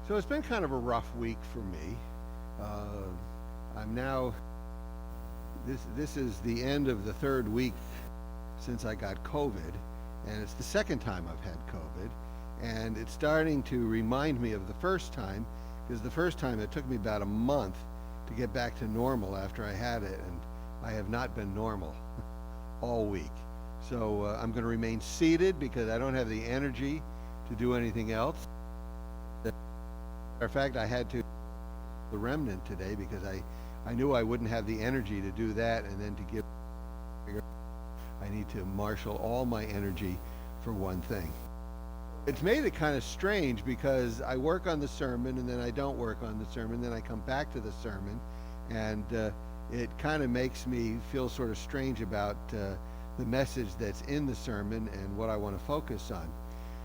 So it's been kind of a rough week for me. I'm now this is the end of the third week since I got COVID, and it's the second time I've had COVID, and it's starting to remind me of the first time because the first time it took me about a month to get back to normal after I had it, and I have not been normal all week. So I'm going to remain seated because I don't have the energy to do anything else. Matter of fact, I had to the remnant today because I knew I wouldn't have the energy to do that, and then to give I need to marshal all my energy for one thing. It's made it kind of strange because I work on the sermon and then I don't work on the sermon, then I come back to the sermon, and it kind of makes me feel sort of strange about the message that's in the sermon and what I want to focus on.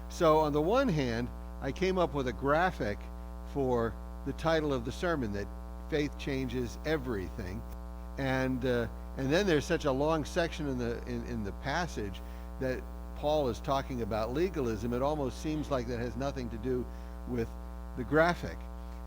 So on the one hand, I came up with a graphic for the title of the sermon, that faith changes everything, and then there's such a long section in the passage that Paul is talking about legalism. It almost seems like that has nothing to do with the graphic,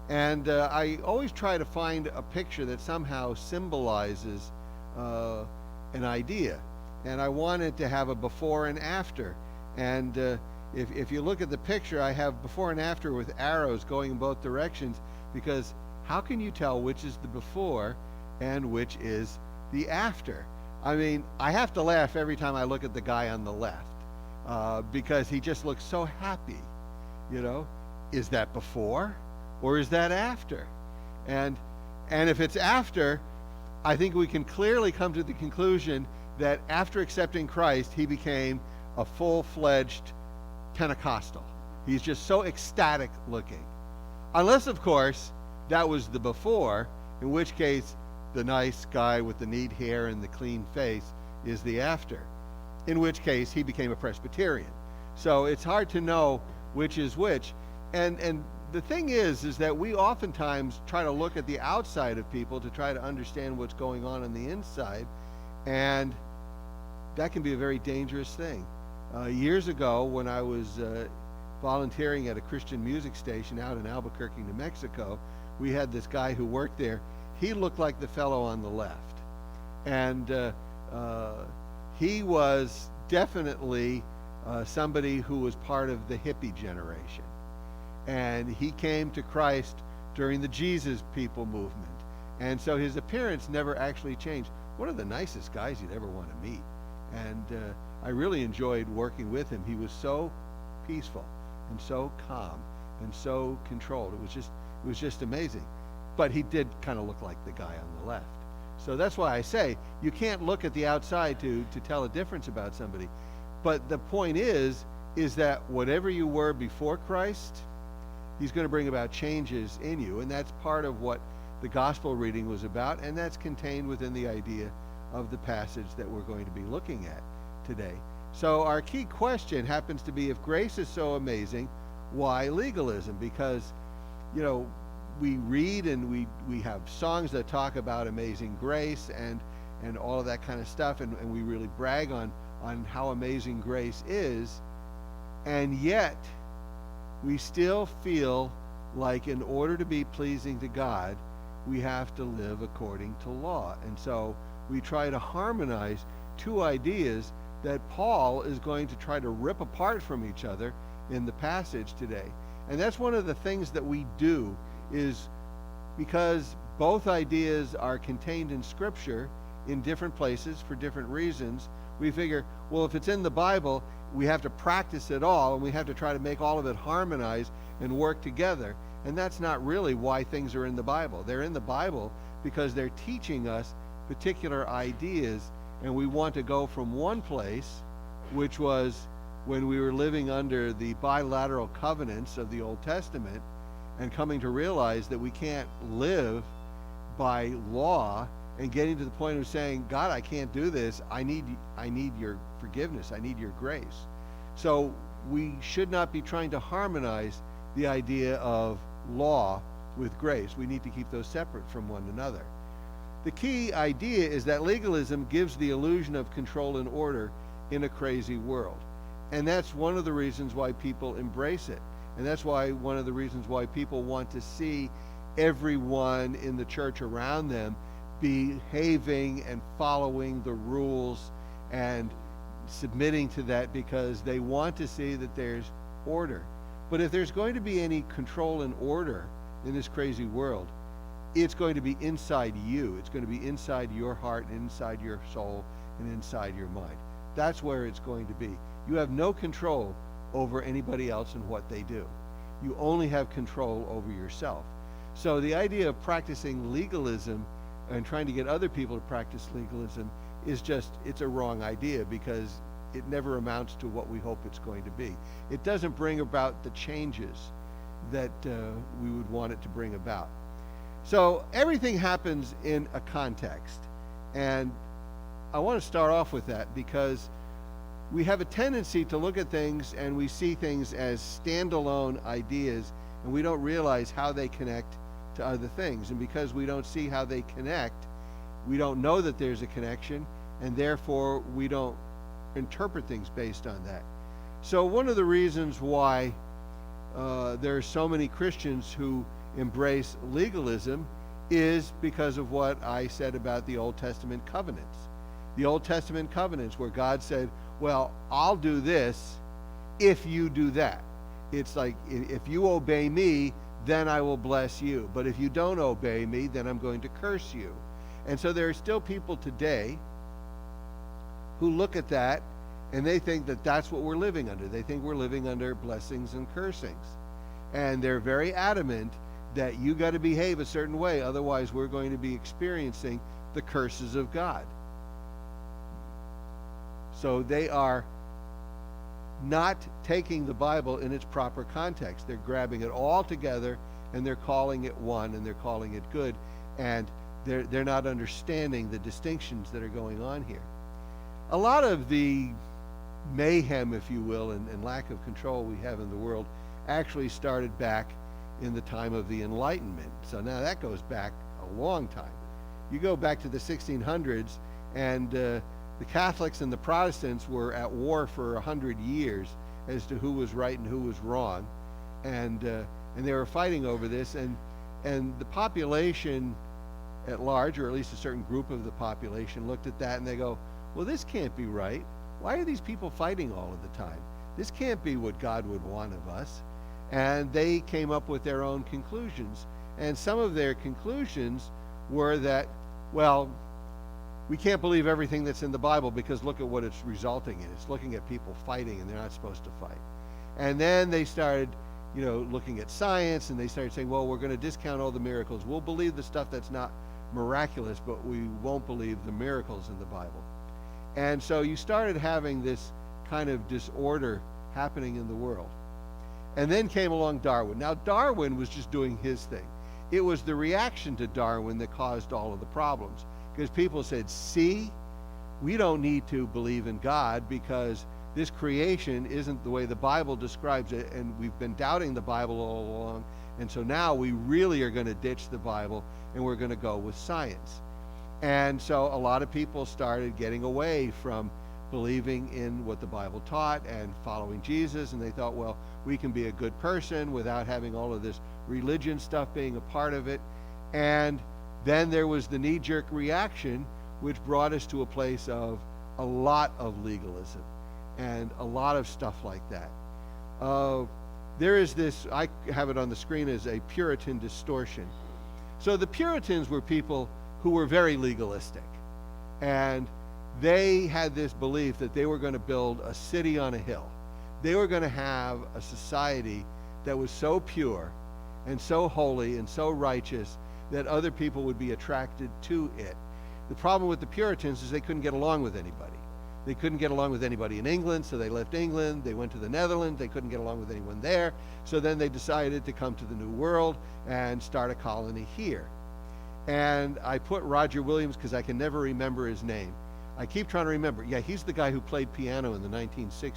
and I always try to find a picture that somehow symbolizes an idea, and I wanted to have a before and after, and if you look at the picture, I have before and after with arrows going in both directions, because how can you tell which is the before and which is the after? I mean, I have to laugh every time I look at the guy on the left because he just looks so happy. You know, is that before or is that after? And if it's after, I think we can clearly come to the conclusion that after accepting Christ, he became a full-fledged Pentecostal. He's just so ecstatic looking. Unless, of course, that was the before, in which case the nice guy with the neat hair and the clean face is the after, in which case he became a Presbyterian. So it's hard to know which is which. And the thing is that we oftentimes try to look at the outside of people to try to understand what's going on the inside, and that can be a very dangerous thing. Years ago, when I was volunteering at a Christian music station out in Albuquerque, New Mexico, we had this guy who worked there. He looked like the fellow on the left, and he was definitely somebody who was part of the hippie generation, and he came to Christ during the Jesus People movement, and so his appearance never actually changed. One of the nicest guys you'd ever want to meet, and I really enjoyed working with him. He was so peaceful and so calm and so controlled. It was just amazing. But he did kind of look like the guy on the left. So that's why I say you can't look at the outside to tell a difference about somebody. But the point is that whatever you were before Christ, he's going to bring about changes in you. And that's part of what the gospel reading was about, and that's contained within the idea of the passage that we're going to be looking at today. So our key question happens to be, if grace is so amazing, why legalism? Because, you know, we read and we have songs that talk about amazing grace and all of that kind of stuff, and we really brag on how amazing grace is, and yet we still feel like in order to be pleasing to God, we have to live according to law. And so we try to harmonize two ideas that Paul is going to try to rip apart from each other in the passage today. And that's one of the things that we do, is because both ideas are contained in Scripture in different places for different reasons, we figure, well, if it's in the Bible, we have to practice it all, and we have to try to make all of it harmonize and work together. And that's not really why things are in the Bible. They're in the Bible because they're teaching us particular ideas, and we want to go from one place, which was when we were living under the bilateral covenants of the Old Testament, and coming to realize that we can't live by law, and getting to the point of saying, God, I can't do this. I need your forgiveness. I need your grace. So we should not be trying to harmonize the idea of law with grace. We need to keep those separate from one another. The key idea is that legalism gives the illusion of control and order in a crazy world. And that's one of the reasons why people embrace it. And that's why one of the reasons why people want to see everyone in the church around them behaving and following the rules and submitting to that, because they want to see that there's order. But if there's going to be any control and order in this crazy world, it's going to be inside you. It's going to be inside your heart and inside your soul and inside your mind. That's where it's going to be. You have no control over anybody else and what they do. You only have control over yourself. So the idea of practicing legalism and trying to get other people to practice legalism is just, it's a wrong idea, because it never amounts to what we hope it's going to be. It doesn't bring about the changes that we would want it to bring about. So everything happens in a context. And I want to start off with that, because we have a tendency to look at things and we see things as standalone ideas, and we don't realize how they connect to other things. And because we don't see how they connect, we don't know that there's a connection, and therefore we don't interpret things based on that. So one of the reasons why there are so many Christians who embrace legalism is because of what I said about the Old Testament covenants. The Old Testament covenants where God said, well, I'll do this if you do that. It's like, if you obey me, then I will bless you. But if you don't obey me, then I'm going to curse you. And so there are still people today who look at that and they think that that's what we're living under. They think we're living under blessings and cursings. And they're very adamant that you got to behave a certain way, otherwise we're going to be experiencing the curses of God. So they are not taking the Bible in its proper context. They're grabbing it all together and they're calling it one and they're calling it good, and they're not understanding the distinctions that are going on here. A lot of the mayhem, if you will, and lack of control we have in the world actually started back in the time of the Enlightenment. So now that goes back a long time. You go back to the 1600s, and the Catholics and the Protestants were at war for 100 years as to who was right and who was wrong, and they were fighting over this, and the population at large, or at least a certain group of the population, looked at that and they go, well, this can't be right. Why are these people fighting all of the time? This can't be what God would want of us. And they came up with their own conclusions. And some of their conclusions were that, well, we can't believe everything that's in the Bible because look at what it's resulting in. It's looking at people fighting, and they're not supposed to fight. And then they started, looking at science, and they started saying, well, we're going to discount all the miracles. We'll believe the stuff that's not miraculous, but we won't believe the miracles in the Bible. And so you started having this kind of disorder happening in the world. And then came along Darwin. Now, Darwin was just doing his thing. It was the reaction to Darwin that caused all of the problems. Because people said, see, we don't need to believe in God because this creation isn't the way the Bible describes it, and we've been doubting the Bible all along, and so now we really are going to ditch the Bible and we're going to go with science. And so a lot of people started getting away from believing in what the Bible taught and following Jesus, and they thought, well, we can be a good person without having all of this religion stuff being a part of it. And then there was the knee-jerk reaction, which brought us to a place of a lot of legalism and a lot of stuff like that. There is this, I have it on the screen as a Puritan distortion. So the Puritans were people who were very legalistic, and they had this belief that they were going to build a city on a hill. They were going to have a society that was so pure and so holy and so righteous that other people would be attracted to it. The problem with the Puritans is they couldn't get along with anybody. They couldn't get along with anybody in England, so they left England. They went to the Netherlands. They couldn't get along with anyone there. So then they decided to come to the New World and start a colony here. And I put Roger Williams because I can never remember his name. I keep trying to remember. Yeah, he's the guy who played piano in the 1960s.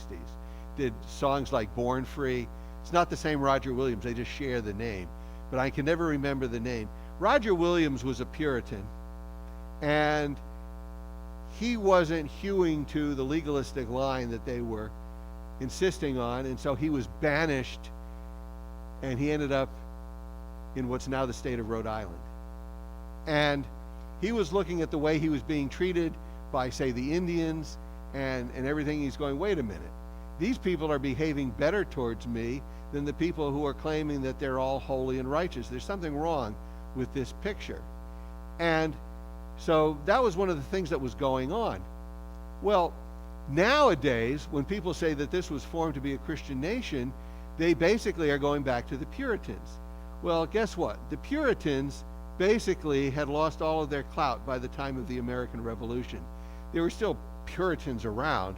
Did songs like Born Free. It's not the same Roger Williams. They just share the name. But I can never remember the name. Roger Williams was a Puritan, and he wasn't hewing to the legalistic line that they were insisting on, and so he was banished and he ended up in what's now the state of Rhode Island. And he was looking at the way he was being treated by, say, the Indians and everything. He's going, wait a minute. These people are behaving better towards me than the people who are claiming that they're all holy and righteous. There's something wrong with this picture. And so that was one of the things that was going on. Well, nowadays, when people say that this was formed to be a Christian nation, they basically are going back to the Puritans. Well, guess what? The Puritans basically had lost all of their clout by the time of the American Revolution. There were still Puritans around,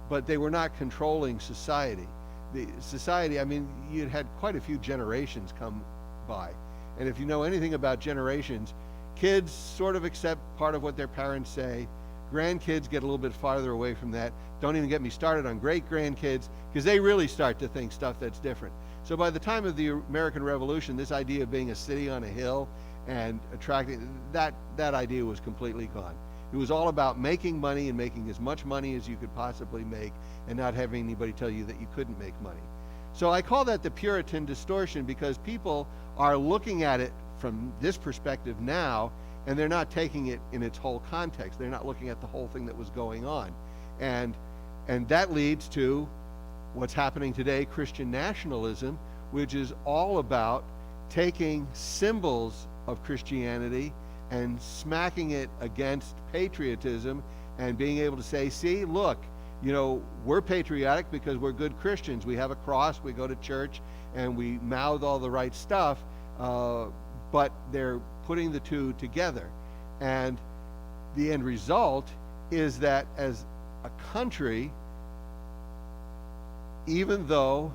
but they were not controlling society. The society, I mean, you'd had quite a few generations come by. And if you know anything about generations, kids sort of accept part of what their parents say. Grandkids get a little bit farther away from that. Don't even get me started on great-grandkids, because they really start to think stuff that's different. So by the time of the American Revolution, this idea of being a city on a hill and attracting, that idea was completely gone. It was all about making money and making as much money as you could possibly make and not having anybody tell you that you couldn't make money. So I call that the Puritan distortion, because people are looking at it from this perspective now, and they're not taking it in its whole context. They're not looking at the whole thing that was going on. And that leads to what's happening today, Christian nationalism, which is all about taking symbols of Christianity and smacking it against patriotism and being able to say, see, look, you know, we're patriotic because we're good Christians. We have a cross, we go to church, and we mouth all the right stuff, but they're putting the two together. And the end result is that as a country, even though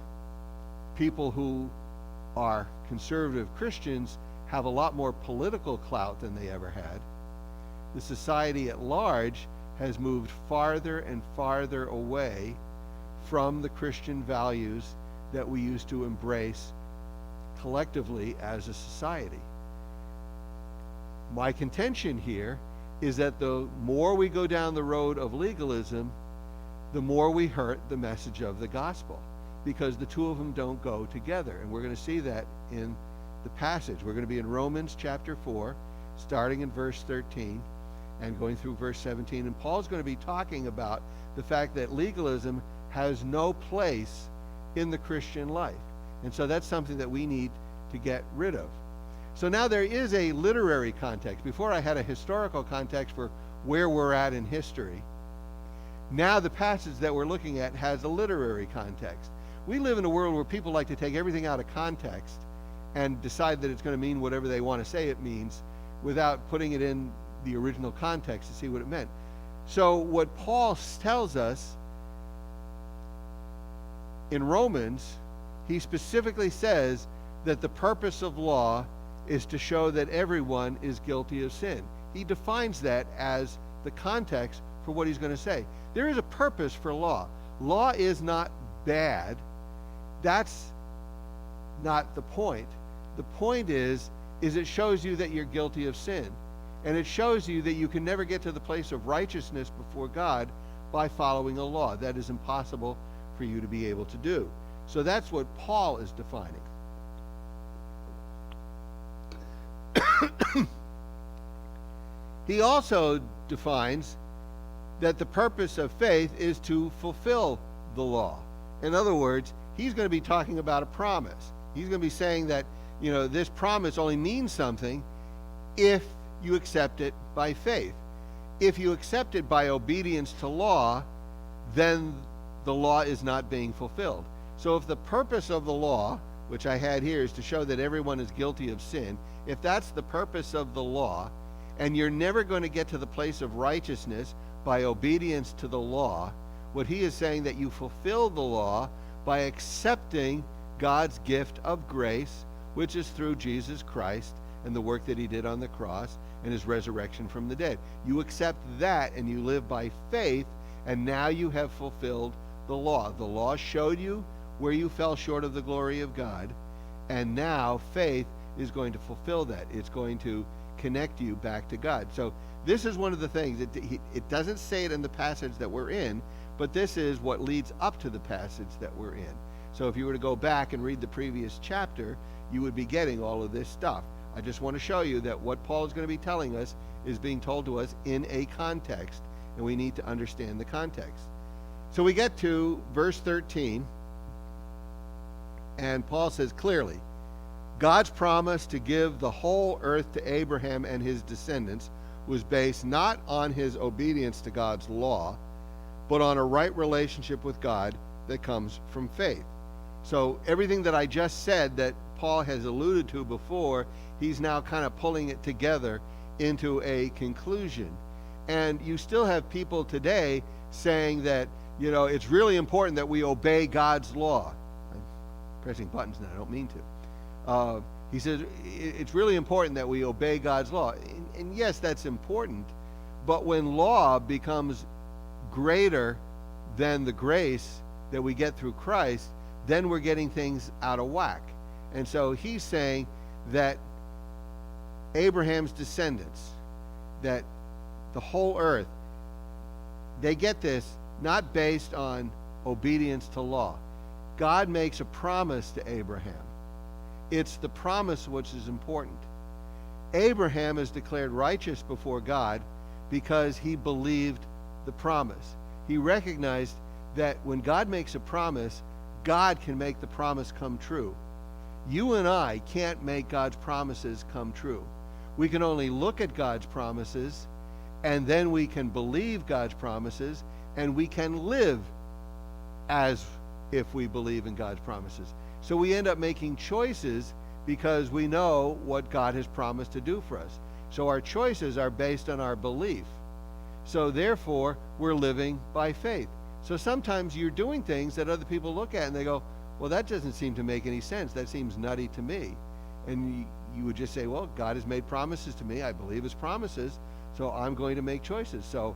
people who are conservative Christians have a lot more political clout than they ever had, the society at large has moved farther and farther away from the Christian values that we used to embrace collectively as a society. My contention here is that the more we go down the road of legalism, the more we hurt the message of the gospel, because the two of them don't go together. And we're going to see that in the passage. We're going to be in Romans chapter 4, starting in verse 13 and going through verse 17. And Paul's going to be talking about the fact that legalism has no place in the Christian life. And so that's something that we need to get rid of. So now there is a literary context. Before I had a historical context for where we're at in history. Now the passage that we're looking at has a literary context. We live in a world where people like to take everything out of context and decide that it's going to mean whatever they want to say it means without putting it in the original context to see what it meant. So what Paul tells us in Romans, he specifically says that the purpose of law is to show that everyone is guilty of sin. He defines that as the context for what he's going to say. There is a purpose for law. Law is not bad. That's not the point. The point is it shows you that you're guilty of sin. And it shows you that you can never get to the place of righteousness before God by following a law. That is impossible for you to be able to do. So that's what Paul is defining. He also defines that the purpose of faith is to fulfill the law. In other words, he's going to be talking about a promise. He's going to be saying that, you know, this promise only means something if you accept it by faith. If you accept it by obedience to law, then the law is not being fulfilled. So if the purpose of the law, which I had here, is to show that everyone is guilty of sin, if that's the purpose of the law, and you're never going to get to the place of righteousness by obedience to the law, what he is saying that you fulfill the law by accepting God's gift of grace, which is through Jesus Christ and the work that he did on the cross and his resurrection from the dead. You accept that and you live by faith, and now you have fulfilled the law. The law showed you where you fell short of the glory of God, and now faith is going to fulfill that. It's going to connect you back to God. So this is one of the things. It doesn't say it in the passage that we're in, but this is what leads up to the passage that we're in. So if you were to go back and read the previous chapter, you would be getting all of this stuff. I just want to show you that what Paul is going to be telling us is being told to us in a context, and we need to understand the context. So we get to verse 13, and Paul says clearly, God's promise to give the whole earth to Abraham and his descendants was based not on his obedience to God's law, but on a right relationship with God that comes from faith. So everything that I just said that Paul has alluded to before, he's now kind of pulling it together into a conclusion. And you still have people today saying that, it's really important that we obey God's law. I'm pressing buttons now, I don't mean to. He says it's really important that we obey God's law. And yes, that's important. But when law becomes greater than the grace that we get through Christ, then we're getting things out of whack. And so he's saying that Abraham's descendants, that the whole earth, they get this not based on obedience to law. God makes a promise to Abraham. It's the promise which is important. Abraham is declared righteous before God because he believed the promise. He recognized that when God makes a promise, God can make the promise come true. You and I can't make God's promises come true. We can only look at God's promises, and then we can believe God's promises, and we can live as if we believe in God's promises. So we end up making choices because we know what God has promised to do for us. So our choices are based on our belief. So therefore, we're living by faith. So sometimes you're doing things that other people look at and they go, well, that doesn't seem to make any sense. That seems nutty to me. And you would just say, well, God has made promises to me. I believe his promises, so I'm going to make choices. So,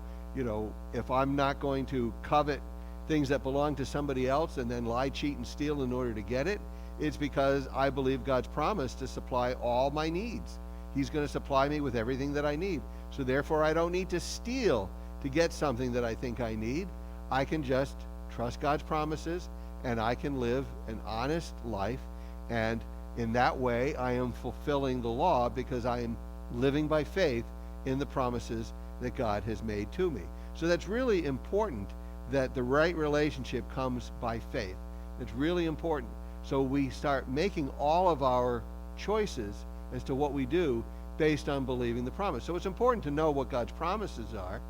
if I'm not going to covet things that belong to somebody else and then lie, cheat, and steal in order to get it, it's because I believe God's promise to supply all my needs. He's going to supply me with everything that I need. So therefore, I don't need to steal to get something that I think I need. I can just trust God's promises, and I can live an honest life. And in that way, I am fulfilling the law because I am living by faith in the promises that God has made to me. So that's really important, that the right relationship comes by faith. It's really important. So we start making all of our choices as to what we do based on believing the promise. So it's important to know what God's promises are,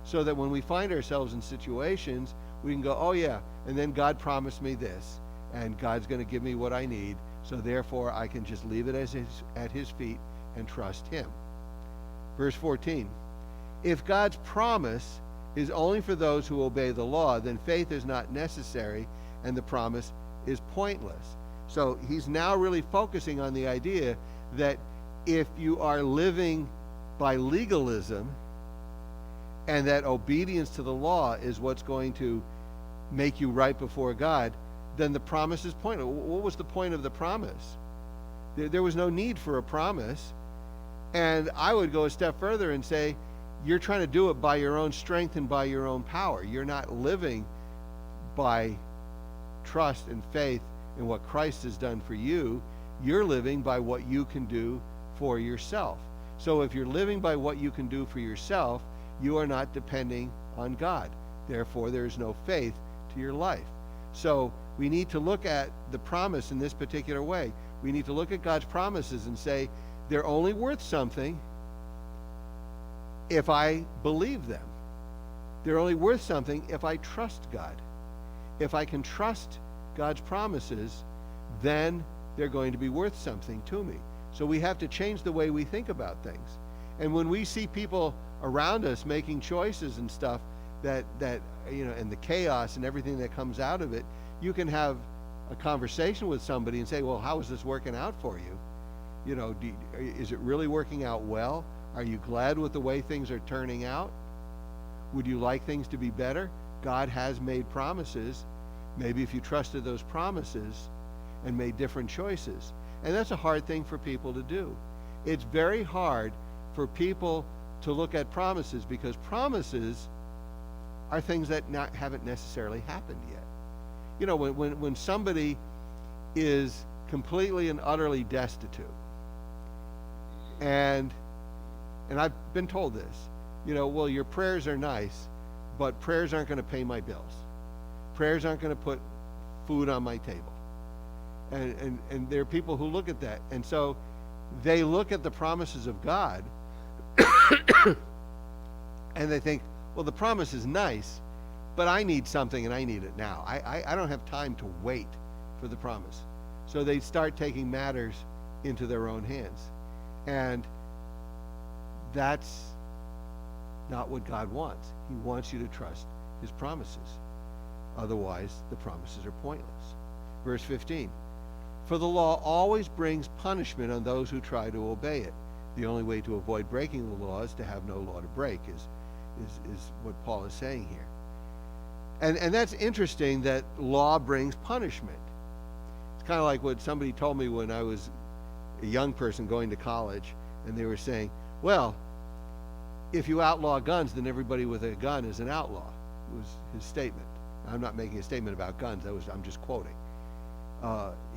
so that when we find ourselves in situations, we can go, oh yeah, and then God promised me this, and God's going to give me what I need, so therefore I can just leave it at his feet and trust him. Verse 14, if God's promise is only for those who obey the law, then faith is not necessary and the promise is pointless. So he's now really focusing on the idea that if you are living by legalism and that obedience to the law is what's going to make you right before God, then the promise is pointless. What was the point of the promise? There was no need for a promise. And I would go a step further and say, you're trying to do it by your own strength and by your own power. You're not living by trust and faith in what Christ has done for you. You're living by what you can do for yourself. So if you're living by what you can do for yourself, you are not depending on God. Therefore, there is no faith to your life. So we need to look at the promise in this particular way. We need to look at God's promises and say, they're only worth something if I believe them. They're only worth something if I trust God. If I can trust God's promises, then they're going to be worth something to me. So we have to change the way we think about things. And when we see people around us making choices and stuff that and the chaos and everything that comes out of it, you can have a conversation with somebody and say, well, how is this working out for you? Is it really working out well? Are you glad with the way things are turning out? Would you like things to be better? God has made promises. Maybe if you trusted those promises and made different choices. And that's a hard thing for people to do. It's very hard for people to look at promises because promises are things that haven't necessarily happened yet. when somebody is completely and utterly destitute, and I've been told this, well, your prayers are nice, but prayers aren't going to pay my bills. Prayers aren't going to put food on my table. And there are people who look at that. And so they look at the promises of God and they think, well, the promise is nice, but I need something and I need it now. I don't have time to wait for the promise. So they start taking matters into their own hands. And that's not what God wants. He wants you to trust his promises. Otherwise, the promises are pointless. Verse 15. For the law always brings punishment on those who try to obey it. The only way to avoid breaking the law is to have no law to break, is what Paul is saying here. And that's interesting that law brings punishment. It's kind of like what somebody told me when I was a young person going to college, and they were saying, well, if you outlaw guns, then everybody with a gun is an outlaw. It was his statement. I'm not making a statement about guns. I'm just quoting.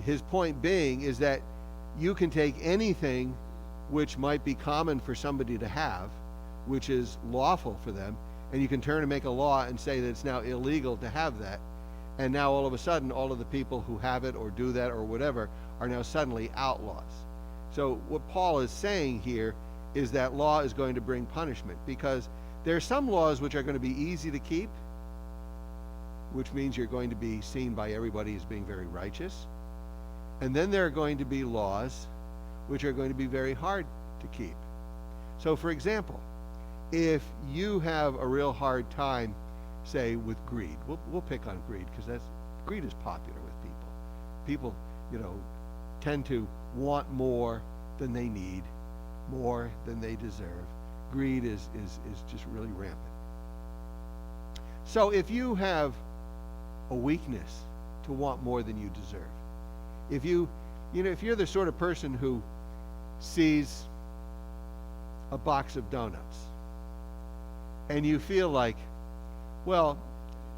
His point being is that you can take anything which might be common for somebody to have, which is lawful for them, and you can turn and make a law and say that it's now illegal to have that, and now all of a sudden all of the people who have it or do that or whatever are now suddenly outlaws. So what Paul is saying here is that law is going to bring punishment, because there are some laws which are going to be easy to keep, which means you're going to be seen by everybody as being very righteous. And then there are going to be laws which are going to be very hard to keep. So for example, if you have a real hard time, say, with greed, we'll pick on greed because greed is popular with people. People, tend to want more than they need, more than they deserve. Greed is just really rampant. So if you have a weakness to want more than you deserve, if you're the sort of person who sees a box of donuts and you feel like, well,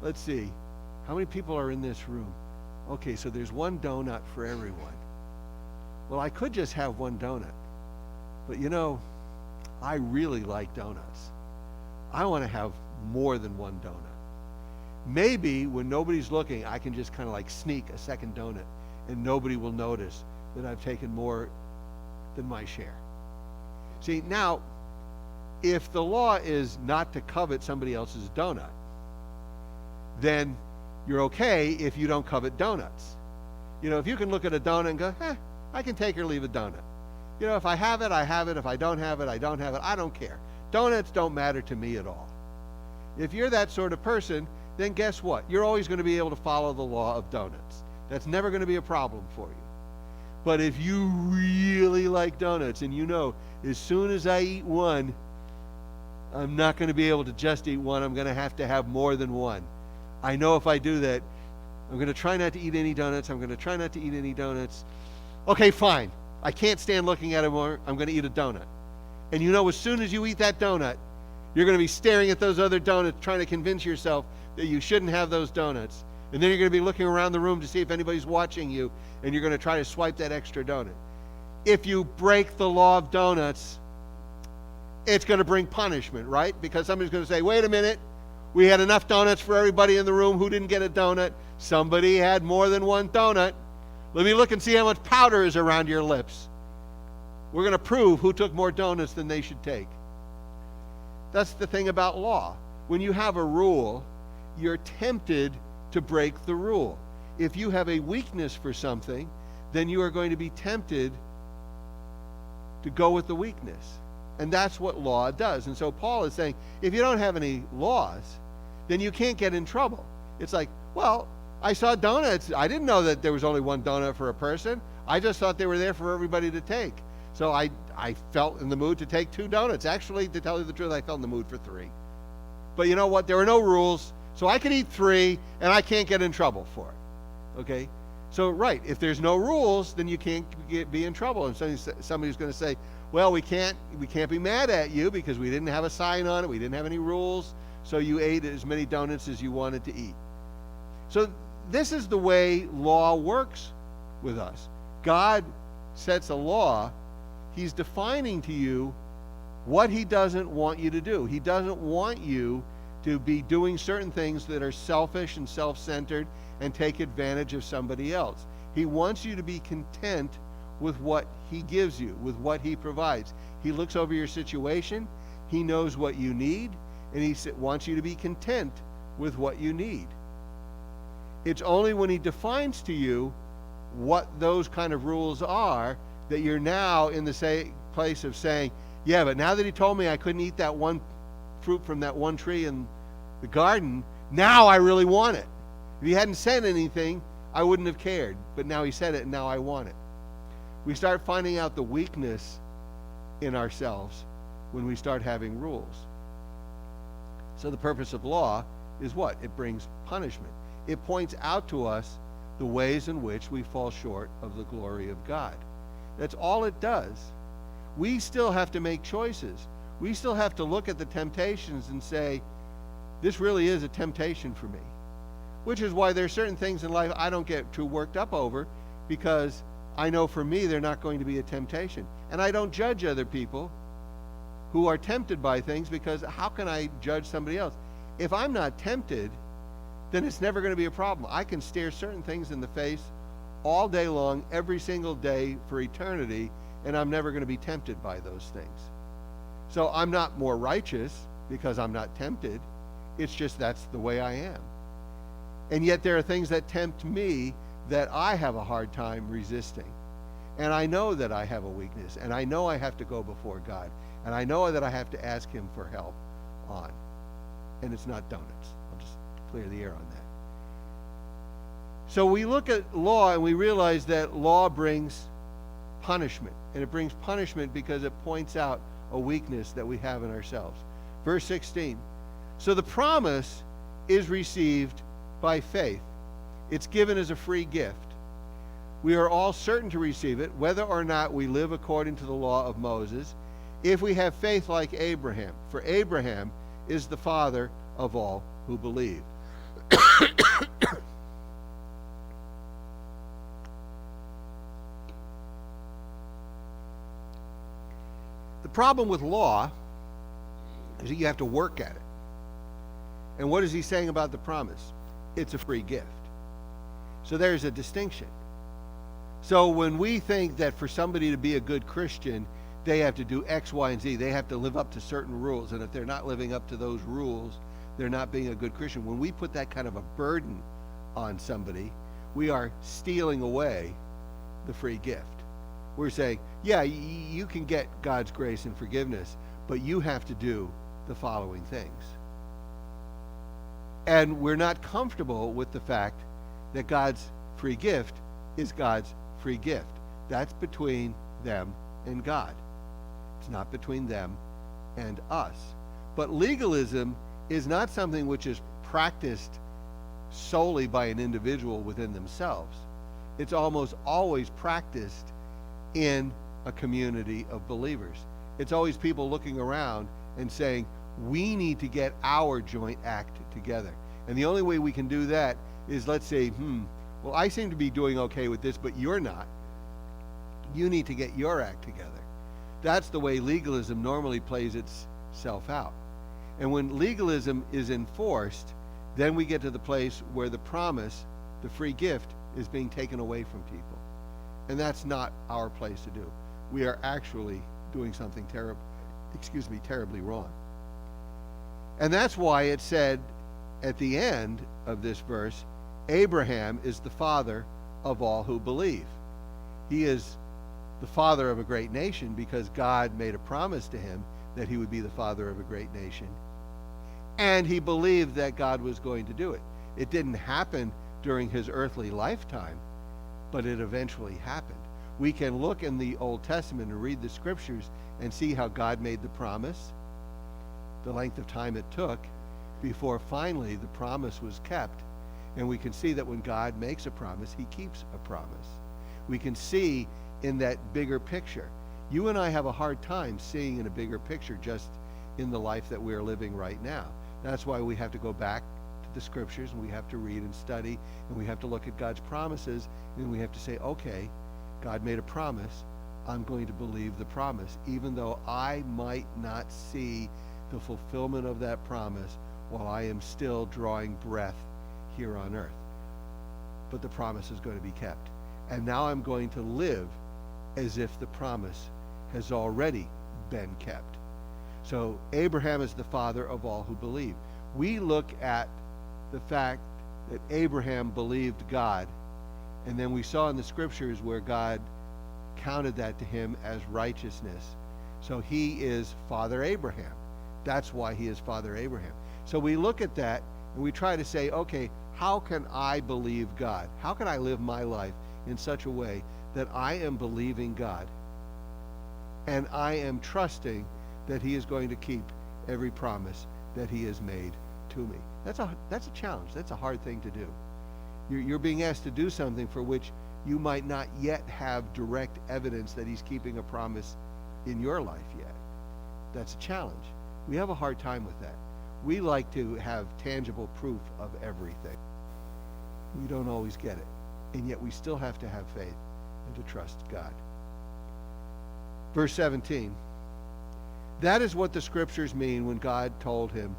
let's see, how many people are in this room? Okay, so there's one donut for everyone. Well, I could just have one donut, but I really like donuts. I want to have more than one donut. Maybe when nobody's looking, I can just kind of like sneak a second donut and nobody will notice that I've taken more than my share. See, now, if the law is not to covet somebody else's donut, then you're okay if you don't covet donuts. If you can look at a donut and go, I can take or leave a donut. If I have it, I have it. If I don't have it, I don't have it. I don't care. Donuts don't matter to me at all. If you're that sort of person, then guess what? You're always going to be able to follow the law of donuts. That's never going to be a problem for you. But if you really like donuts and as soon as I eat one, I'm not going to be able to just eat one. I'm going to have more than one. I know if I do that, I'm going to try not to eat any donuts. I'm going to try not to eat any donuts. Okay, fine. I can't stand looking at it more. I'm going to eat a donut. And as soon as you eat that donut, you're going to be staring at those other donuts, trying to convince yourself that you shouldn't have those donuts. And then you're going to be looking around the room to see if anybody's watching you, and you're going to try to swipe that extra donut. If you break the law of donuts, it's going to bring punishment, right? Because somebody's going to say, wait a minute, we had enough donuts for everybody in the room who didn't get a donut. Somebody had more than one donut. Let me look and see how much powder is around your lips. We're going to prove who took more donuts than they should take. That's the thing about law. When you have a rule, you're tempted to break the rule. If you have a weakness for something, then you are going to be tempted to go with the weakness. And that's what law does. And so Paul is saying, if you don't have any laws, then you can't get in trouble. It's like, well, I saw donuts. I didn't know that there was only one donut for a person. I just thought they were there for everybody to take. So I felt in the mood to take 2 donuts. Actually, to tell you the truth, I felt in the mood for 3. But you know what? There are no rules. So I can eat 3, and I can't get in trouble for it. Okay? So, right, if there's no rules, then you can't be in trouble. And somebody's going to say, well, we can't be mad at you because we didn't have a sign on it. We didn't have any rules. So you ate as many donuts as you wanted to eat. So this is the way law works with us. God sets a law. He's defining to you what he doesn't want you to do. He doesn't want you to be doing certain things that are selfish and self-centered and take advantage of somebody else. He wants you to be content with what he gives you, with what he provides. He looks over your situation. He knows what you need, and he wants you to be content with what you need. It's only when he defines to you what those kind of rules are that you're now in the place of saying, yeah, but now that he told me I couldn't eat that one fruit from that one tree in the garden, now I really want it. If he hadn't said anything, I wouldn't have cared. But now he said it, and now I want it. We start finding out the weakness in ourselves when we start having rules. So the purpose of law is what? It brings punishment. It points out to us the ways in which we fall short of the glory of God. That's all it does. We still have to make choices. We still have to look at the temptations and say, this really is a temptation for me. Which is why there's certain things in life I don't get too worked up over, because I know for me they're not going to be a temptation. And I don't judge other people who are tempted by things, because how can I judge somebody else? If I'm not tempted, then it's never going to be a problem. I can stare certain things in the face all day long, every single day for eternity, and I'm never going to be tempted by those things. So I'm not more righteous because I'm not tempted. It's just that's the way I am. And yet there are things that tempt me that I have a hard time resisting. And I know that I have a weakness, and I know I have to go before God, and I know that I have to ask him for help on. And it's not donuts. I'll just clear the air on that. So we look at law and we realize that law brings punishment. And it brings punishment because it points out a weakness that we have in ourselves. Verse 16. So the promise is received by faith. It's given as a free gift. We are all certain to receive it, whether or not we live according to the law of Moses, if we have faith like Abraham. For Abraham is the father of all who believe. The problem with law is that you have to work at it. And what is he saying about the promise? It's a free gift. So there's a distinction. So when we think that for somebody to be a good Christian, they have to do X, Y, and Z, they have to live up to certain rules, and if they're not living up to those rules, they're not being a good Christian. When we put that kind of a burden on somebody, we are stealing away the free gift. We're saying, yeah, you can get God's grace and forgiveness, but you have to do the following things. And we're not comfortable with the fact that God's free gift is God's free gift. That's between them and God. It's not between them and us. But legalism is not something which is practiced solely by an individual within themselves. It's almost always practiced in a community of believers. It's always people looking around and saying, we need to get our joint act together. And the only way we can do that is, let's say, well, I seem to be doing okay with this, but you're not. You need to get your act together. That's the way legalism normally plays itself out. And when legalism is enforced, then we get to the place where the promise, the free gift, is being taken away from people. And that's not our place to do. We are actually doing something terribly wrong. And that's why it said at the end of this verse, Abraham is the father of all who believe. He is the father of a great nation because God made a promise to him that he would be the father of a great nation. And he believed that God was going to do it. It didn't happen during his earthly lifetime, but it eventually happened. We can look in the Old Testament and read the scriptures and see how God made the promise, the length of time it took before finally the promise was kept. And we can see that when God makes a promise, he keeps a promise. We can see in that bigger picture. You and I have a hard time seeing in a bigger picture just in the life that we're living right now. That's why we have to go back to at the scriptures, and we have to read and study, and we have to look at God's promises, and we have to say, okay, God made a promise. I'm going to believe the promise, even though I might not see the fulfillment of that promise while I am still drawing breath here on earth. But the promise is going to be kept. And now I'm going to live as if the promise has already been kept. So Abraham is the father of all who believe. We look at the fact that Abraham believed God, and then we saw in the scriptures where God counted that to him as righteousness. So he is Father Abraham. That's why he is Father Abraham. So we look at that and we try to say, okay, how can I believe God? How can I live my life in such a way that I am believing God and I am trusting that he is going to keep every promise that he has made to me? That's a challenge. That's a hard thing to do. You're being asked to do something for which you might not yet have direct evidence that he's keeping a promise in your life yet. That's a challenge. We have a hard time with that. We like to have tangible proof of everything. We don't always get it. And yet we still have to have faith and to trust God. Verse 17. That is what the scriptures mean when God told him,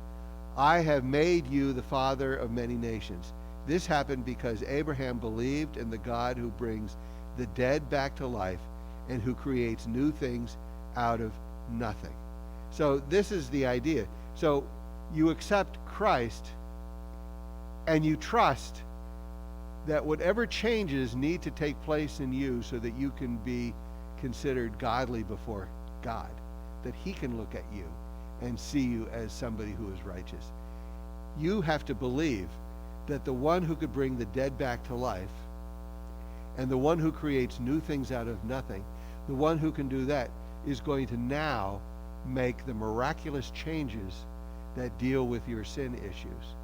I have made you the father of many nations. This happened because Abraham believed in the God who brings the dead back to life and who creates new things out of nothing. So this is the idea. So you accept Christ and you trust that whatever changes need to take place in you so that you can be considered godly before God, that he can look at you and see you as somebody who is righteous. You have to believe that the one who could bring the dead back to life and the one who creates new things out of nothing, the one who can do that is going to now make the miraculous changes that deal with your sin issues.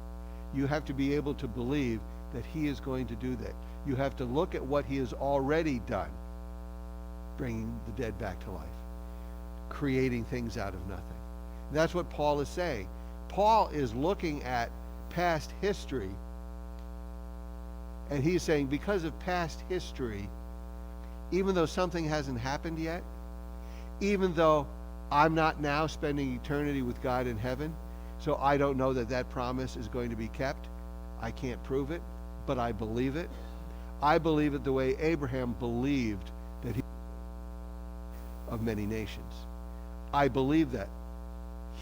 You have to be able to believe that he is going to do that. You have to look at what he has already done, bringing the dead back to life, creating things out of nothing. That's what Paul is saying. Paul is looking at past history, and he's saying because of past history, even though something hasn't happened yet, even though I'm not now spending eternity with God in heaven, so I don't know that that promise is going to be kept. I can't prove it, but I believe it. I believe it the way Abraham believed that he of many nations. I believe that.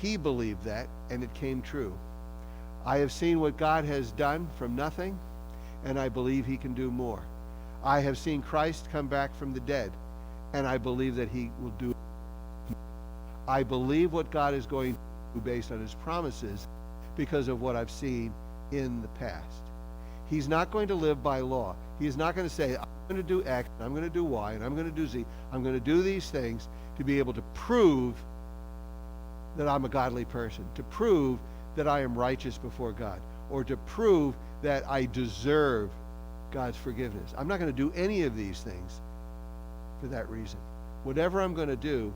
He believed that, and it came true. I have seen what God has done from nothing, and I believe he can do more. I have seen Christ come back from the dead, and I believe that he will do it. I believe what God is going to do based on his promises because of what I've seen in the past. He's not going to live by law. He is not going to say, I'm going to do X, and I'm going to do Y, and I'm going to do Z. I'm going to do these things to be able to prove that I'm a godly person, to prove that I am righteous before God, or to prove that I deserve God's forgiveness. I'm not going to do any of these things for that reason. Whatever I'm going to do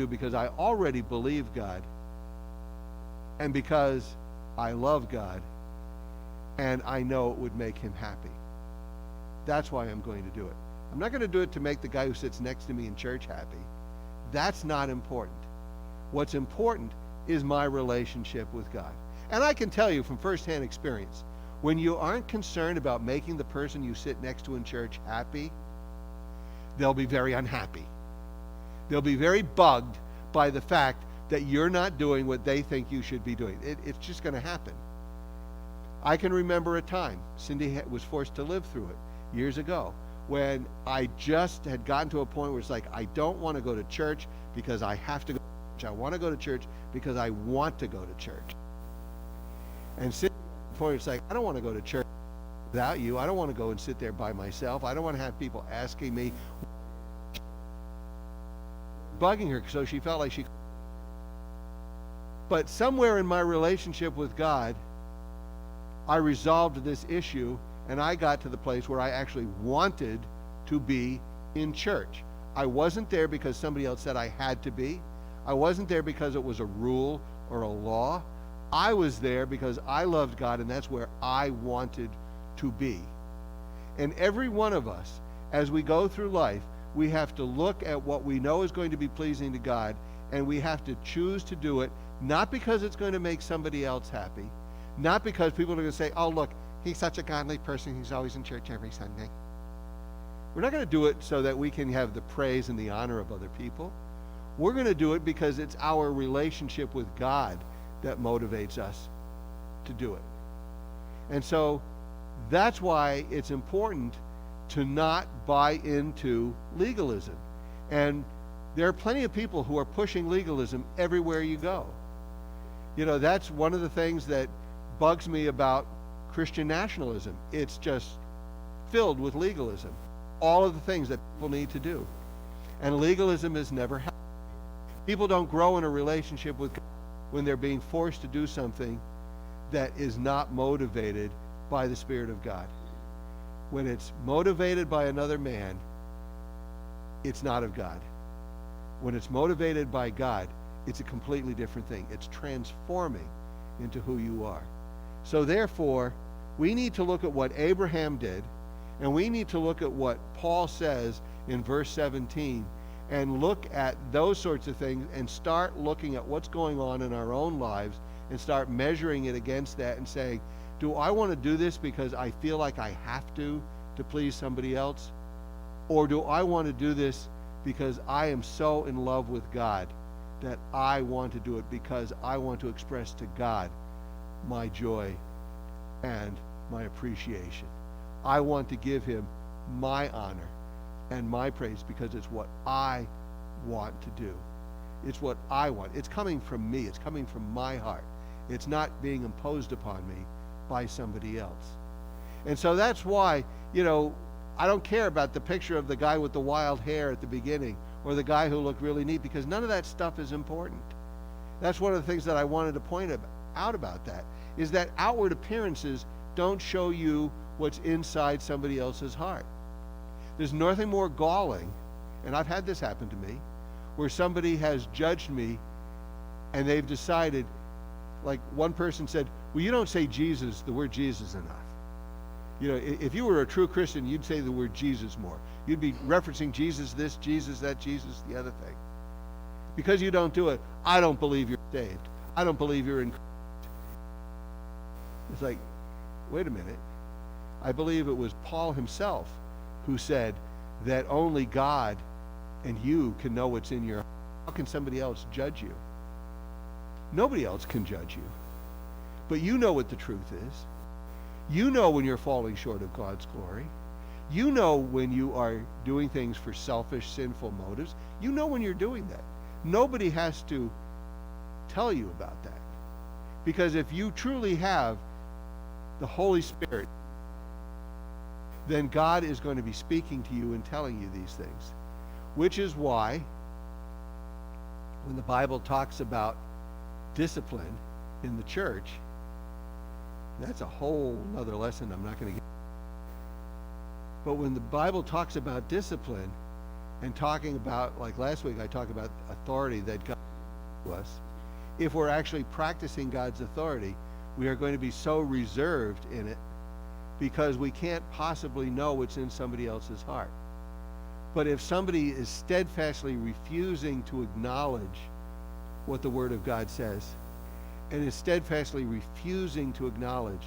because I already believe God, and because I love God, and I know it would make him happy. That's why I'm going to do it. I'm not going to do it to make the guy who sits next to me in church happy. That's not important. What's important is my relationship with God. And I can tell you from firsthand experience, when you aren't concerned about making the person you sit next to in church happy, they'll be very unhappy. They'll be very bugged by the fact that you're not doing what they think you should be doing. It's just going to happen. I can remember a time, Cindy was forced to live through it years ago, when I just had gotten to a point where it's like, I don't want to go to church because I have to go to church. I want to go to church because I want to go to church. And Cindy got to the point, it's like, I don't want to go to church without you. I don't want to go and sit there by myself. I don't want to have people asking me, bugging her, so she felt like she. But somewhere in my relationship with God, I resolved this issue, and I got to the place where I actually wanted to be in church. I wasn't there because somebody else said I had to be. I wasn't there because it was a rule or a law. I was there because I loved God, and that's where I wanted to be. And every one of us, as we go through life, we have to look at what we know is going to be pleasing to God, and we have to choose to do it, not because it's going to make somebody else happy, not because people are going to say, oh, look, he's such a godly person, he's always in church every Sunday. We're not going to do it so that we can have the praise and the honor of other people. We're going to do it because it's our relationship with God that motivates us to do it. And so that's why it's important to not buy into legalism. And there are plenty of people who are pushing legalism everywhere you go. You know, that's one of the things that bugs me about Christian nationalism. It's just filled with legalism. All of the things that people need to do. And legalism is never helpful. People don't grow in a relationship with God when they're being forced to do something that is not motivated by the Spirit of God. When it's motivated by another man, it's not of God. When it's motivated by God, it's a completely different thing. It's transforming into who you are. So therefore, we need to look at what Abraham did, and we need to look at what Paul says in verse 17, and look at those sorts of things and start looking at what's going on in our own lives and start measuring it against that and saying, do I want to do this because I feel like I have to please somebody else? Or do I want to do this because I am so in love with God that I want to do it because I want to express to God my joy and my appreciation. I want to give him my honor and my praise because it's what I want to do. It's what I want. It's coming from me. It's coming from my heart. It's not being imposed upon me by somebody else. And so that's why, you know, I don't care about the picture of the guy with the wild hair at the beginning or the guy who looked really neat, because none of that stuff is important. That's one of the things that I wanted to point out about that, is that outward appearances don't show you what's inside somebody else's heart. There's nothing more galling, and I've had this happen to me, where somebody has judged me and they've decided, like one person said, well, you don't say Jesus, the word Jesus enough. You know, if you were a true Christian, you'd say the word Jesus more. You'd be referencing Jesus this, Jesus that, Jesus the other thing. Because you don't do it, I don't believe you're saved. I don't believe you're in Christ. It's like, wait a minute. I believe it was Paul himself who said that only God and you can know what's in your heart. How can somebody else judge you? Nobody else can judge you. But you know what the truth is. You know when you're falling short of God's glory. You know when you are doing things for selfish, sinful motives. You know when you're doing that. Nobody has to tell you about that. Because if you truly have the Holy Spirit, then God is going to be speaking to you and telling you these things. Which is why, when the Bible talks about discipline in the church, that's a whole other lesson I'm not going to get. But when the Bible talks about discipline and talking about, like last week I talked about authority that God gives to us, if we're actually practicing God's authority, we are going to be so reserved in it because we can't possibly know what's in somebody else's heart. But if somebody is steadfastly refusing to acknowledge what the Word of God says, and is steadfastly refusing to acknowledge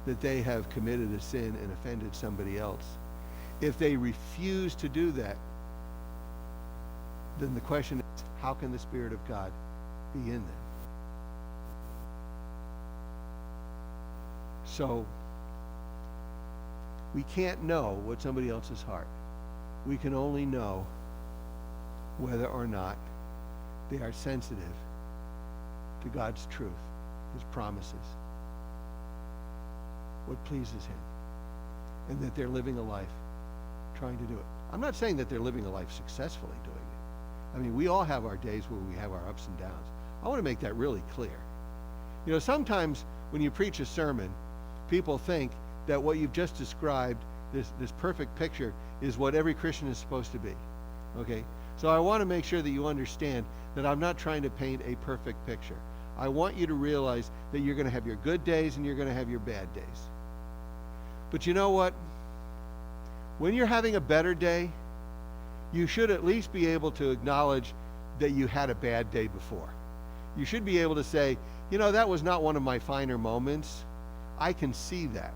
that they have committed a sin and offended somebody else, if they refuse to do that, then the question is, how can the Spirit of God be in them? So, we can't know what's somebody else's heart. We can only know whether or not they are sensitive to God's truth, his promises, what pleases him, and that they're living a life trying to do it. I'm not saying that they're living a life successfully doing it. I mean, we all have our days where we have our ups and downs. I want to make that really clear. You know, sometimes when you preach a sermon, people think that what you've just described, this perfect picture, is what every Christian is supposed to be. Okay? So I want to make sure that you understand that I'm not trying to paint a perfect picture. I want you to realize that you're going to have your good days and you're going to have your bad days. But you know what? When you're having a better day, you should at least be able to acknowledge that you had a bad day before. You should be able to say, that was not one of my finer moments. I can see that.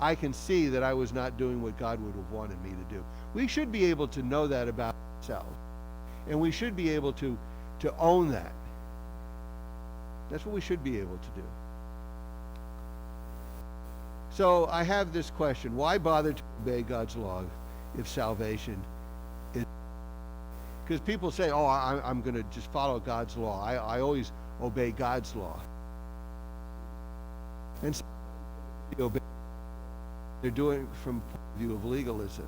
I can see that I was not doing what God would have wanted me to do. We should be able to know that about ourselves. And we should be able to own that. That's what we should be able to do. So I have this question. Why bother to obey God's law if salvation is... Because people say, I'm going to just follow God's law. I always obey God's law. And so they're doing it from the point of view of legalism.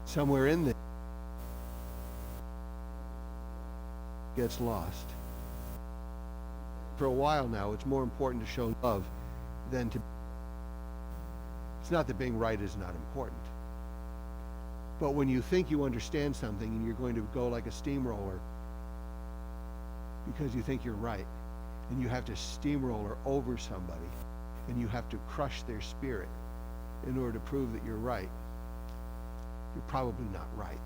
Somewhere in there gets lost. For a while now, it's more important to show love than to... It's not that being right is not important. But when you think you understand something and you're going to go like a steamroller because you think you're right, and you have to steamroller over somebody, and you have to crush their spirit in order to prove that you're right, you're probably not right.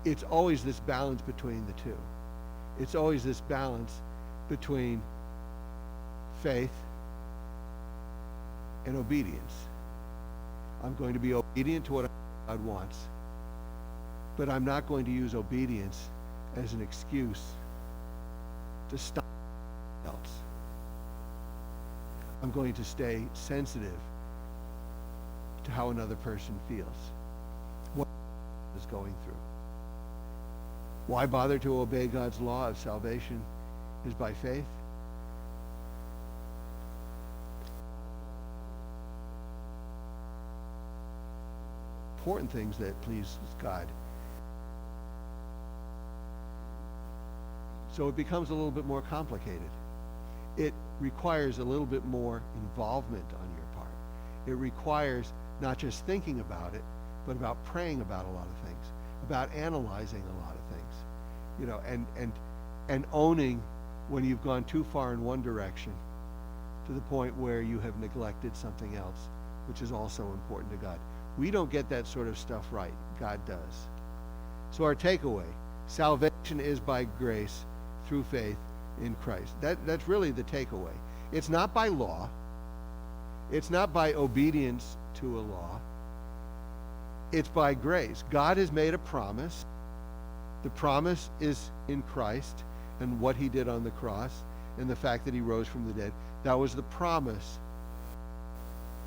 It's always this balance between the two. It's always this balance between faith and obedience. I'm going to be obedient to what God wants, but I'm not going to use obedience as an excuse to stop else. I'm going to stay sensitive to how another person feels, what is going through. Why bother to obey God's law if salvation is by faith? Important things that please God. So it becomes a little bit more complicated. It requires a little bit more involvement on your part. It requires not just thinking about it, but about praying about a lot of things, about analyzing a lot of things, and owning when you've gone too far in one direction to the point where you have neglected something else, which is also important to God. We don't get that sort of stuff right. God does. So our takeaway, salvation is by grace through faith in Christ. That's really the takeaway. It's not by law. It's not by obedience to a law. It's by grace. God has made a promise. The promise is in Christ and what he did on the cross and the fact that he rose from the dead. That was the promise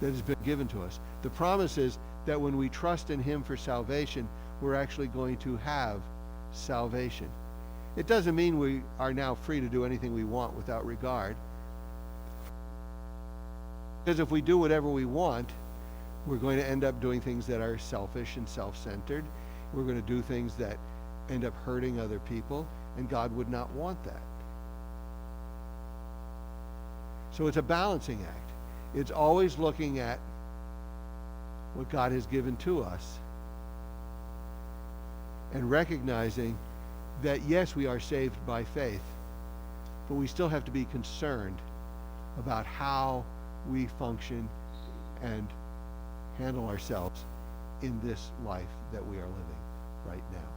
that has been given to us. The promise is that when we trust in him for salvation, we're actually going to have salvation. It doesn't mean we are now free to do anything we want without regard. Because if we do whatever we want, we're going to end up doing things that are selfish and self-centered. We're going to do things that end up hurting other people, and God would not want that. So it's a balancing act. It's always looking at what God has given to us and recognizing that, yes, we are saved by faith, but we still have to be concerned about how we function and handle ourselves in this life that we are living right now.